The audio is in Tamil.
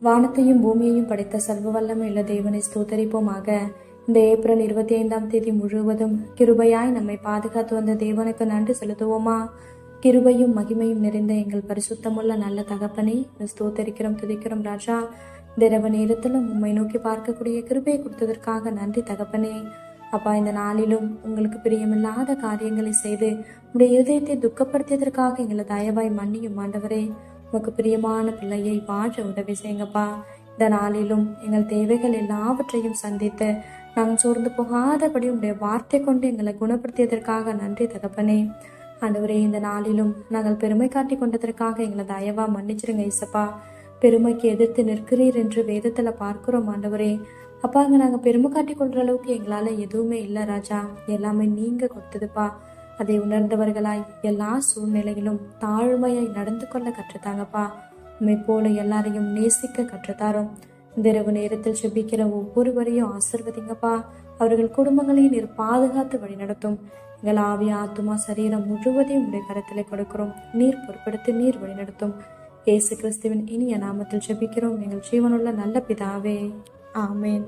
வானத்தையும் பூமியையும் படைத்த சர்வ வல்லமையுள்ள தேவனை ஸ்தோத்தரிப்போமாக. இந்த ஏப்ரல் 25ஆம் தேதி முழுவதும் கிருபையாய் நம்மை பாதுகாத்து வந்த தேவனுக்கு நன்றி செலுத்துவோமா? கிருபையும் மகிமையும் நிறைந்த எங்கள் பரிசுத்தமுள்ள நல்ல தகப்பனை ஸ்தோத்தரிக்கிறோம், துதிக்கிறோம் ராஜா. திரவ நேரத்திலும் உம்மை நோக்கி பார்க்கக்கூடிய கிருபையை கொடுத்ததற்காக நன்றி தகப்பனே. அப்பா, இந்த நாளிலும் உங்களுக்கு பிரியமில்லாத காரியங்களை செய்து உடைய இருதயத்தை துக்கப்படுத்தியதற்காக எங்களை தயவாய் மன்னியும் ஆண்டவரே. உமக்கு பிரியமான பிள்ளையை வாழ உதவி செய்யுங்கப்பா. இந்த நாளிலும் எங்கள் தேவைகள் எல்லாவற்றையும் சந்தித்து நாங்கள் சோர்ந்து போகாதபடி உடைய வார்த்தை கொண்டு எங்களை குணப்படுத்தியதற்காக நன்றி தகப்பனே. ஆண்டவரே, இந்த நாளிலும் நாங்கள் பெருமை காட்டி கொண்டதற்காக எங்களை தயவா மன்னிச்சிருங்க இசப்பா. பெருமைக்கு எதிர்த்து நிற்கிறீர் என்று வேதத்துல பார்க்கிறோம் ஆண்டவரே. அப்பா, அங்க நாங்க பெருமை காட்டி கொள்ற அளவுக்கு எங்களால எதுவுமே இல்லை ராஜா. எல்லாமே நீங்க கொடுத்ததுப்பா. அதை உணர்ந்தவர்களாய் எல்லா சூழ்நிலையிலும் தாழ்மையாய் நடந்து கொள்ள கற்றுத்தாங்கப்பா. உண்மை போல எல்லாரையும் நேசிக்க கற்றுத்தாரோம். இந்த இரவு நேரத்தில் செபிக்கிற ஒவ்வொருவரையும் ஆசிர்வதிங்கப்பா. அவர்கள் குடும்பங்களையும் நீர் பாதுகாத்து வழி நடத்தும். எங்கள் ஆவி, ஆத்துமா, சரீரம் முழுவதையும் உடைய கரத்திலே கொடுக்கிறோம். நீர் பொறுப்படுத்தி நீர் வழி நடத்தும். இயேசு கிறிஸ்துவின் இனிய நாமத்தில் செபிக்கிறோம் எங்கள் ஜீவனுள்ள நல்ல பிதாவே. ஆமேன்.